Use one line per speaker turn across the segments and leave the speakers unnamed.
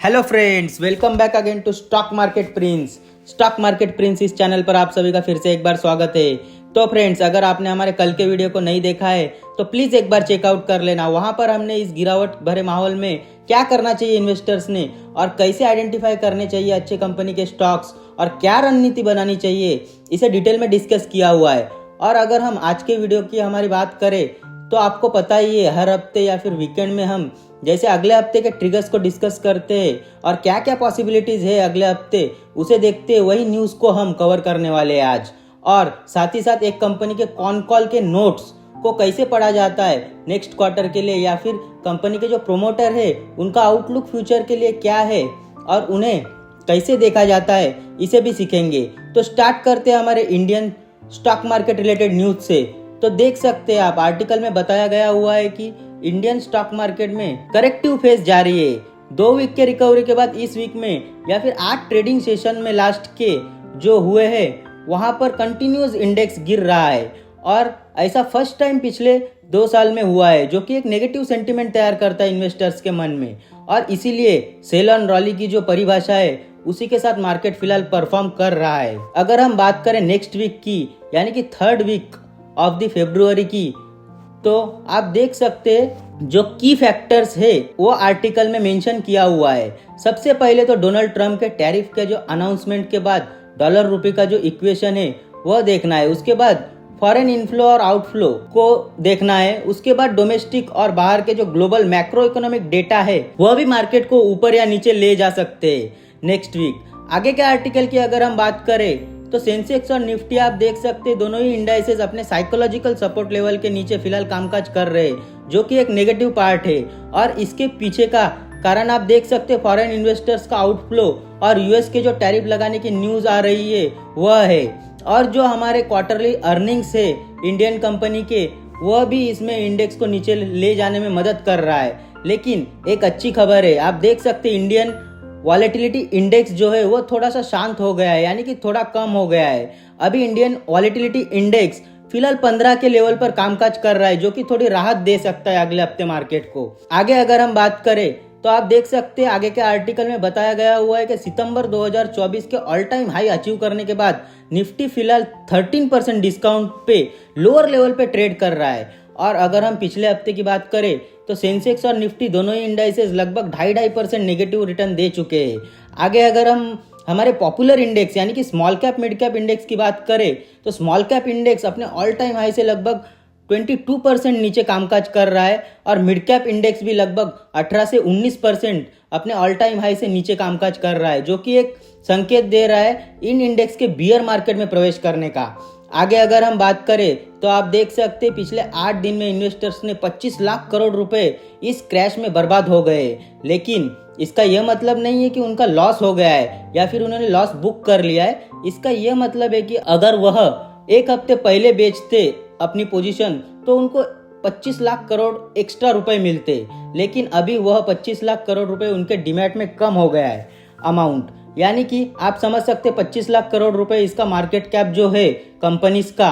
Hello friends, welcome back again to stock market prince. Stock market prince इस channel पर आप सभी का फिर से एक बार स्वागत है। तो फ्रेंड्स, अगर आपने हमारे कल के वीडियो को नहीं देखा है तो प्लीज एक बार चेकआउट कर लेना। वहां पर हमने इस गिरावट भरे माहौल में क्या करना चाहिए इन्वेस्टर्स ने और कैसे आइडेंटिफाई करने चाहिए अच्छे कंपनी के स्टॉक्स और क्या रणनीति बनानी चाहिए, इसे डिटेल में डिस्कस किया हुआ है। और अगर हम आज के वीडियो की हमारी बात करें तो आपको पता ही है, हर हफ्ते या फिर वीकेंड में हम जैसे अगले हफ्ते के ट्रिगर्स को डिस्कस करते हैं और क्या क्या पॉसिबिलिटीज है अगले हफ्ते, उसे देखते वही न्यूज़ को हम कवर करने वाले हैं आज। और साथ ही साथ एक कंपनी के कॉन कॉल के नोट्स को कैसे पढ़ा जाता है नेक्स्ट क्वार्टर के लिए, या फिर कंपनी के जो प्रोमोटर है उनका आउटलुक फ्यूचर के लिए क्या है और उन्हें कैसे देखा जाता है, इसे भी सीखेंगे। तो स्टार्ट करते हैं हमारे Indian stock market related news से। तो देख सकते हैं आप, आर्टिकल में बताया गया हुआ है कि इंडियन स्टॉक मार्केट में करेक्टिव फेज जारी है। 2 वीक के रिकवरी के बाद इस वीक में या फिर 8 ट्रेडिंग सेशन में लास्ट के जो हुए हैं वहां पर कंटिन्यूस इंडेक्स गिर रहा है और ऐसा फर्स्ट टाइम पिछले 2 साल में हुआ है, जो कि एक नेगेटिव सेंटिमेंट तैयार करता है इन्वेस्टर्स के मन में। और इसीलिए सेल ऑन रॉली की जो परिभाषा है उसी के साथ मार्केट फिलहाल परफॉर्म कर रहा है। अगर हम बात करें नेक्स्ट वीक की, यानी कि 3rd वीक ऑफ द फरवरी की, तो आप देख सकते हैं जो की फैक्टर्स है वो आर्टिकल में मेंशन किया हुआ है। सबसे पहले तो डोनाल्ड ट्रम्प के टैरिफ के जो अनाउंसमेंट के बाद डॉलर रुपए का जो इक्वेशन है वह देखना है। उसके बाद फॉरेन इनफ्लो और आउटफ्लो को देखना है। उसके बाद डोमेस्टिक और बाहर के जो ग्लोबल मैक्रो इकोनॉमिक डेटा है वह भी मार्केट को ऊपर या नीचे ले जा सकते हैं नेक्स्ट वीक। आगे के आर्टिकल की अगर हम बात करें तो सेंसेक्स और निफ्टी आप देख सकते हैं, दोनों ही इंडाइसेस अपने साइकोलॉजिकल सपोर्ट लेवल के नीचे फिलहाल कामकाज कर रहे हैं, जो कि एक नेगेटिव पार्ट है। और इसके पीछे का कारण आप देख सकते हैं फॉरेन इन्वेस्टर्स का आउटफ्लो और यूएस के जो टैरिफ लगाने की न्यूज आ रही है वह है। और जो हमारे क्वार्टरली अर्निंग्स है इंडियन कंपनी के, वह भी इसमें इंडेक्स को नीचे ले जाने में मदद कर रहा है। लेकिन एक अच्छी खबर है, आप देख सकते हैं इंडियन वॉलेटिलिटी इंडेक्स जो है वो थोड़ा सा शांत हो गया है, यानी कि थोड़ा कम हो गया है। अभी इंडियन वॉलेटिलिटी इंडेक्स फिलहाल 15 के लेवल पर कामकाज कर रहा है, जो कि थोड़ी राहत दे सकता है अगले हफ्ते मार्केट को। आगे अगर हम बात करें तो आप देख सकते हैं आगे के आर्टिकल में बताया गया हुआ है कि सितंबर 2024 के ऑल टाइम हाई अचीव करने के बाद निफ्टी फिलहाल 13% डिस्काउंट पे लोअर लेवल पे ट्रेड कर रहा है। और अगर हम पिछले हफ्ते की बात करें तो सेंसेक्स और निफ्टी दोनों ही इंडाइसेस लगभग 2.5% नेगेटिव रिटर्न दे चुके हैं। आगे अगर हम हमारे पॉपुलर इंडेक्स यानी कि small cap mid cap index की बात करें तो स्मॉल कैप इंडेक्स अपने ऑल टाइम हाई से लगभग 22% नीचे कामकाज कर रहा है और मिड कैप इंडेक्स भी लगभग 18 से 19% अपने ऑल टाइम हाई से नीचे कामकाज कर रहा है, जो कि एक संकेत दे रहा है इन इंडेक्स के बियर मार्केट में प्रवेश करने का। आगे अगर हम बात करें तो आप देख सकते हैं पिछले 8 दिन में इन्वेस्टर्स ने 25 लाख करोड़ रुपए इस क्रैश में बर्बाद हो गए। लेकिन इसका यह मतलब नहीं है कि उनका लॉस हो गया है या फिर उन्होंने लॉस बुक कर लिया है। इसका यह मतलब है कि अगर वह एक हफ्ते पहले बेचते अपनी पोजीशन तो उनको 25 लाख करोड़ एक्स्ट्रा रुपए मिलते, लेकिन अभी वह 25 लाख करोड़ रुपए उनके डीमैट में कम हो गया है अमाउंट। यानी कि आप समझ सकते 25 लाख करोड़ रुपए इसका मार्केट कैप जो है कंपनीज का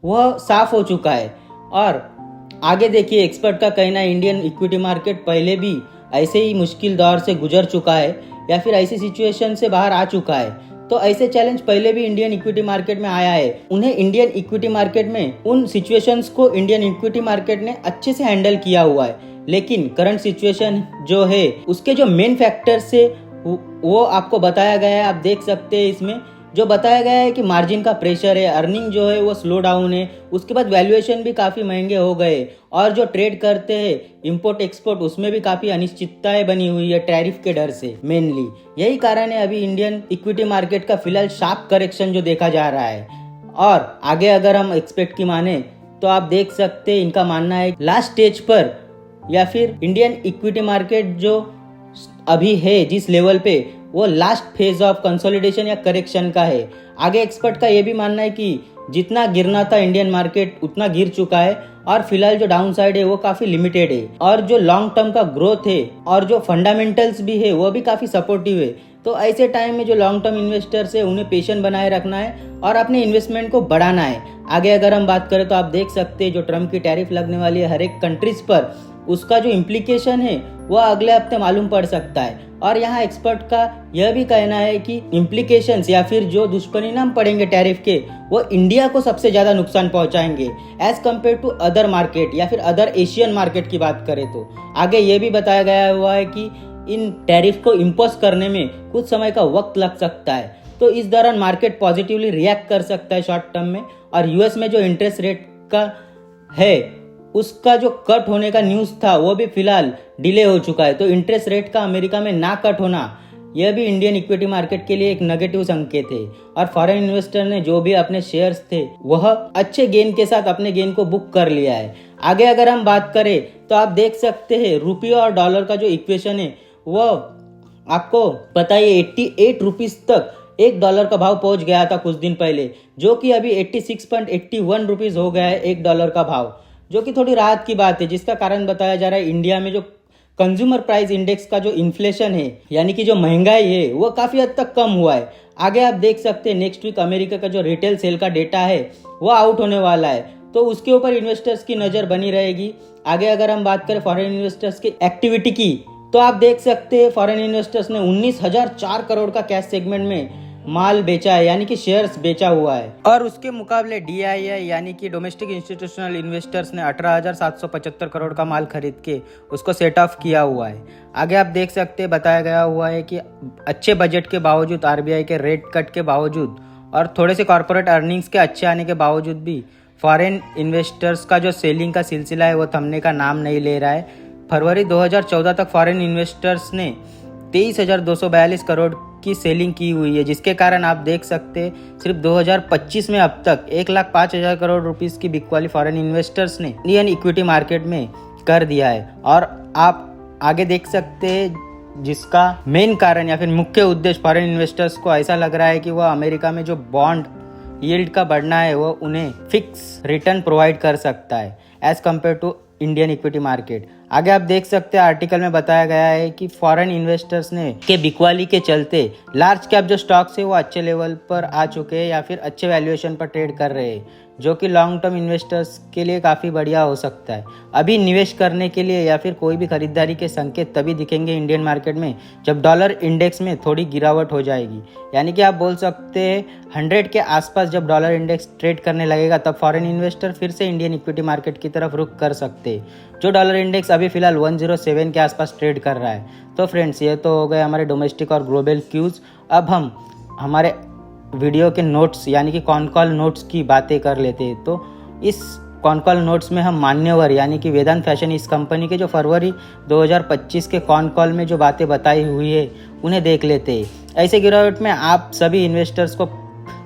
वह साफ हो चुका है। और आगे देखिए, एक्सपर्ट का कहना है इंडियन इक्विटी मार्केट पहले भी ऐसे ही मुश्किल दौर से गुजर चुका है या फिर ऐसी सिचुएशन से बाहर आ चुका है। तो ऐसे चैलेंज पहले भी इंडियन इक्विटी मार्केट में आया है। उन्हें इंडियन इक्विटी मार्केट में उन सिचुएशंस को इंडियन इक्विटी मार्केट ने अच्छे से हैंडल किया हुआ है। लेकिन करंट सिचुएशन जो है उसके जो मेन फैक्टर्स है वो आपको बताया गया है। आप देख सकते हैं इसमें जो बताया गया है कि मार्जिन का प्रेशर है, अर्निंग जो है वो स्लो डाउन है, उसके बाद वैल्यूएशन भी काफ़ी महंगे हो गए और जो ट्रेड करते हैं इंपोर्ट एक्सपोर्ट उसमें भी काफ़ी अनिश्चितताएं बनी हुई है टैरिफ के डर से। मेनली यही कारण है अभी इंडियन इक्विटी मार्केट का फिलहाल शार्प करेक्शन जो देखा जा रहा है। और आगे अगर हम एक्सपेक्ट की माने तो आप देख सकते हैं इनका मानना है लास्ट स्टेज पर या फिर इंडियन इक्विटी मार्केट जो अभी है जिस लेवल पे वो लास्ट फेज ऑफ कंसोलिडेशन या करेक्शन का है। आगे एक्सपर्ट का ये भी मानना है कि जितना गिरना था इंडियन मार्केट उतना गिर चुका है और फिलहाल जो डाउन साइड है वो काफी लिमिटेड है और जो लॉन्ग टर्म का ग्रोथ है और जो फंडामेंटल्स भी है वो भी काफी सपोर्टिव है। तो ऐसे टाइम में जो लॉन्ग टर्म इन्वेस्टर्स है उन्हें पेशेंस बनाए रखना है और अपने इन्वेस्टमेंट को बढ़ाना है। आगे अगर हम बात करें तो आप देख सकते हैं जो ट्रम्प की टैरिफ लगने वाली है हर एक कंट्रीज पर, उसका जो इम्प्लीकेशन है वह अगले हफ्ते मालूम पड़ सकता है। और यहाँ एक्सपर्ट का यह भी कहना है कि इम्प्लीकेशंस या फिर जो दुष्परिणाम पड़ेंगे टैरिफ के, वो इंडिया को सबसे ज़्यादा नुकसान पहुंचाएंगे as compare to other market या फिर अदर एशियन मार्केट की बात करें तो। आगे ये भी बताया गया हुआ है कि इन टैरिफ को इम्पोज करने में कुछ समय का वक्त लग सकता है, तो इस दौरान मार्केट पॉजिटिवली रिएक्ट कर सकता है शॉर्ट टर्म में। और यूएस में जो इंटरेस्ट रेट का है उसका जो कट होने का न्यूज़ था वो भी फिलहाल डिले हो चुका है, तो इंटरेस्ट रेट का अमेरिका में ना कट होना यह भी इंडियन इक्विटी मार्केट के लिए एक नेगेटिव संकेत है। और फॉरेन इन्वेस्टर ने जो भी अपने शेयर्स थे वह अच्छे गेन के साथ अपने गेन को बुक कर लिया है। आगे अगर हम बात करें तो आप देख सकते हैं रुपये और डॉलर का जो इक्वेशन है वह आपको पता है 88 रुपीज़ तक एक डॉलर का भाव पहुंच गया था कुछ दिन पहले, जो कि अभी 86.81 रुपीज़ हो गया है एक डॉलर का भाव, जो कि थोड़ी राहत की बात है। जिसका कारण बताया जा रहा है इंडिया में जो कंज्यूमर प्राइस इंडेक्स का जो इन्फ्लेशन है यानी कि जो महंगाई है वो काफ़ी हद तक कम हुआ है। आगे आप देख सकते हैं नेक्स्ट वीक अमेरिका का जो रिटेल सेल का डेटा है वो आउट होने वाला है, तो उसके ऊपर इन्वेस्टर्स की नज़र बनी रहेगी। आगे अगर हम बात करें फॉरेन इन्वेस्टर्स की एक्टिविटी की, तो आप देख सकते हैं फॉरेन इन्वेस्टर्स ने 19,004 करोड़ का कैश सेगमेंट में माल बेचा है यानी कि शेयर्स बेचा हुआ है। और उसके मुकाबले DII यानी कि डोमेस्टिक इंस्टीट्यूशनल इन्वेस्टर्स ने 18,775 करोड़ का माल खरीद के उसको सेट ऑफ किया हुआ है। आगे आप देख सकते हैं बताया गया हुआ है कि अच्छे बजट के बावजूद, RBI के रेट कट के बावजूद और थोड़े से कॉर्पोरेट अर्निंग्स के अच्छे आने के बावजूद भी फॉरेन इन्वेस्टर्स का जो सेलिंग का सिलसिला है वो थमने का नाम नहीं ले रहा है। फरवरी 2014 तक फॉरेन इन्वेस्टर्स ने 23,242 करोड़ की सेलिंग की हुई है, जिसके कारण आप देख सकते हैं सिर्फ 2025 में अब तक 1,05,000 करोड़ रुपीस की बिग वाली फॉरेन इन्वेस्टर्स ने इंडियन इक्विटी मार्केट में कर दिया है। और आप आगे देख सकते हैं जिसका मेन कारण या फिर मुख्य उद्देश्य फॉरेन इन्वेस्टर्स को ऐसा लग रहा है कि वह अमेरिका में जो बॉन्ड यील्ड का बढ़ना है वो उन्हें फिक्स रिटर्न प्रोवाइड कर सकता है as compare to Indian equity market. आगे आप देख सकते हैं आर्टिकल में बताया गया है कि फॉरेन इन्वेस्टर्स ने के बिकवाली के चलते लार्ज कैप जो स्टॉक्स है वो अच्छे लेवल पर आ चुके हैं या फिर अच्छे वैल्यूएशन पर ट्रेड कर रहे हैं, जो कि लॉन्ग टर्म इन्वेस्टर्स के लिए काफ़ी बढ़िया हो सकता है। अभी निवेश करने के लिए या फिर कोई भी खरीदारी के संकेत तभी दिखेंगे इंडियन मार्केट में जब डॉलर इंडेक्स में थोड़ी गिरावट हो जाएगी, यानी कि आप बोल सकते हैं 100 के आसपास जब डॉलर इंडेक्स ट्रेड करने लगेगा तब फॉरेन इन्वेस्टर फिर से इंडियन इक्विटी मार्केट की तरफ रुख कर सकते हैं, जो डॉलर इंडेक्स अभी फिलहाल 107 के आसपास ट्रेड कर रहा है। तो फ्रेंड्स ये तो हो गए हमारे डोमेस्टिक और ग्लोबल क्यूज़। अब हम हमारे वीडियो के नोट्स यानी कि कॉन कॉल नोट्स की बातें कर लेते हैं। तो इस कॉन कॉल नोट्स में हम मान्यवर यानी कि वेदांत फैशन इस कंपनी के जो फरवरी 2025 के कॉन कॉल में जो बातें बताई हुई है उन्हें देख लेते हैं। ऐसे गिरावट में आप सभी इन्वेस्टर्स को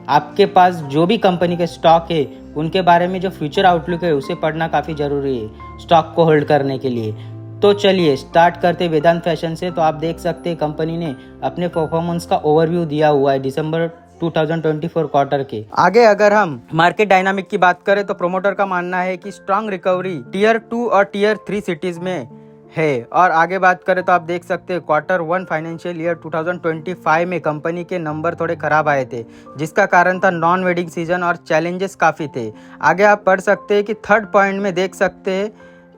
आपके पास जो भी कंपनी के स्टॉक है उनके बारे में जो फ्यूचर आउटलुक है उसे पढ़ना काफ़ी ज़रूरी है स्टॉक को होल्ड करने के लिए। तो चलिए स्टार्ट करते वेदांत फैशन से। तो आप देख सकते हैं कंपनी ने अपने परफॉर्मेंस का ओवरव्यू दिया हुआ है दिसंबर 2024 क्वार्टर के। आगे अगर हम मार्केट डायनामिक की बात करें तो प्रोमोटर का मानना है कि स्ट्रांग रिकवरी टियर 2 और टियर 3 सिटीज में है। और आगे बात करें तो आप देख सकते हैं क्वार्टर 1 फाइनेंशियल ईयर 2025 में कंपनी के नंबर थोड़े खराब आए थे, जिसका कारण था नॉन वेडिंग सीजन और चैलेंजेस काफ़ी थे। आगे आप पढ़ सकते हैं कि थर्ड पॉइंट में देख सकते हैं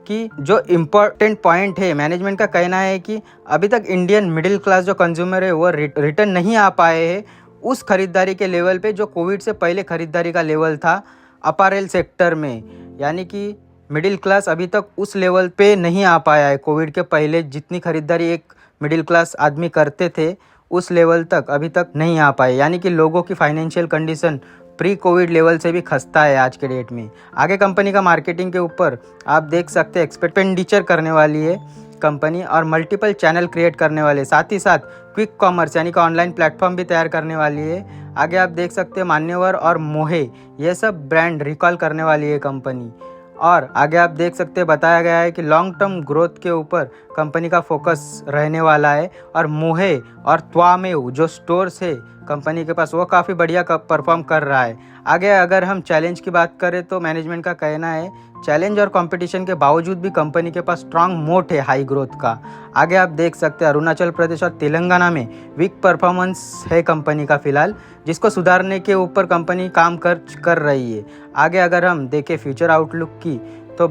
कि जो इम्पोर्टेंट पॉइंट है मैनेजमेंट का कहना है कि अभी तक इंडियन मिडिल क्लास जो कंज्यूमर है वो रिटर्न नहीं आ पाए हैं उस खरीदारी के लेवल पे जो कोविड से पहले खरीदारी का लेवल था अपैरल सेक्टर में, यानी कि मिडिल क्लास अभी तक उस लेवल पे नहीं आ पाया है। कोविड के पहले जितनी खरीदारी एक मिडिल क्लास आदमी करते थे उस लेवल तक अभी तक नहीं आ पाए, यानी कि लोगों की financial condition pre Covid level से भी खस्ता है आज के डेट में। आगे कंपनी का मार्केटिंग के ऊपर आप देख सकते हैं एक्सपेंडिचर करने वाली है कंपनी और मल्टीपल चैनल क्रिएट करने वाले, साथ ही साथ क्विक कॉमर्स यानी कि ऑनलाइन प्लेटफॉर्म भी तैयार करने वाली है। आगे आप देख सकते हैं मान्यवर और मोहे ये सब ब्रांड रिकॉल करने वाली है कंपनी। और आगे आप देख सकते हैं बताया गया है कि लॉन्ग टर्म ग्रोथ के ऊपर कंपनी का फोकस रहने वाला है और मोहे और त्वामेव जो स्टोर्स है कंपनी के पास वो काफ़ी बढ़िया परफॉर्म कर रहा है। आगे अगर हम चैलेंज की बात करें तो मैनेजमेंट का कहना है चैलेंज और कंपटीशन के बावजूद भी कंपनी के पास स्ट्रांग मोट है हाई ग्रोथ का। आगे आप देख सकते हैं अरुणाचल प्रदेश और तेलंगाना में वीक परफॉर्मेंस है कंपनी का फिलहाल, जिसको सुधारने के ऊपर कंपनी काम कर रही है। आगे अगर हम देखें फ्यूचर आउटलुक की तो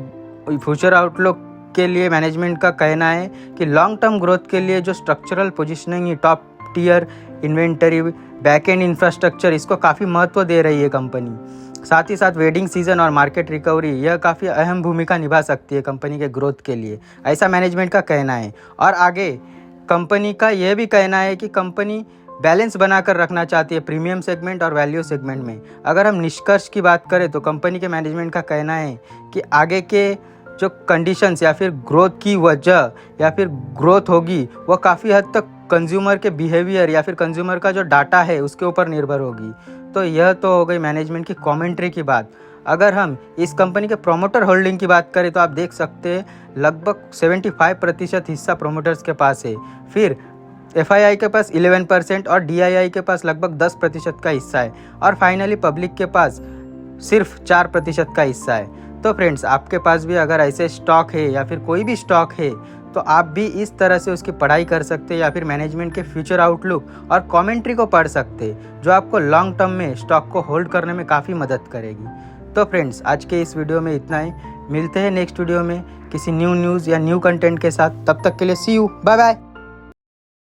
फ्यूचर आउटलुक के लिए मैनेजमेंट का कहना है कि लॉन्ग टर्म ग्रोथ के लिए जो structural positioning, top tier inventory, back end infrastructure, इसको काफ़ी महत्व दे रही है कंपनी। साथ ही साथ वेडिंग सीजन और मार्केट रिकवरी यह काफ़ी अहम भूमिका निभा सकती है कंपनी के ग्रोथ के लिए, ऐसा मैनेजमेंट का कहना है। और आगे कंपनी का यह भी कहना है कि कंपनी बैलेंस बनाकर रखना चाहती है प्रीमियम सेगमेंट और वैल्यू सेगमेंट में। अगर हम निष्कर्ष की बात करें तो कंपनी के मैनेजमेंट का कहना है कि आगे के जो कंडीशंस या फिर ग्रोथ की वजह या फिर ग्रोथ होगी वो काफ़ी हद तक कंज्यूमर के बिहेवियर या फिर कंज्यूमर का जो डाटा है उसके ऊपर निर्भर होगी। तो यह तो हो गई मैनेजमेंट की कमेंट्री की बात। अगर हम इस कंपनी के प्रोमोटर होल्डिंग की बात करें तो आप देख सकते हैं लगभग 75% हिस्सा प्रोमोटर्स के पास है। फिर FII के पास 11% और DII के पास लगभग 10% का हिस्सा है। और फाइनली पब्लिक के पास सिर्फ 4% का हिस्सा है। तो फ्रेंड्स, आपके पास भी अगर ऐसे स्टॉक है या फिर कोई भी स्टॉक है तो आप भी इस तरह से उसकी पढ़ाई कर सकते हैं या फिर मैनेजमेंट के फ्यूचर आउटलुक और कमेंट्री को पढ़ सकते हैं, जो आपको लॉन्ग टर्म में स्टॉक को होल्ड करने में काफ़ी मदद करेगी। तो फ्रेंड्स, आज के इस वीडियो में इतना ही। मिलते हैं नेक्स्ट वीडियो में किसी न्यूज़ या न्यू कंटेंट के साथ। तब तक के लिए सी यू, बाय बाय।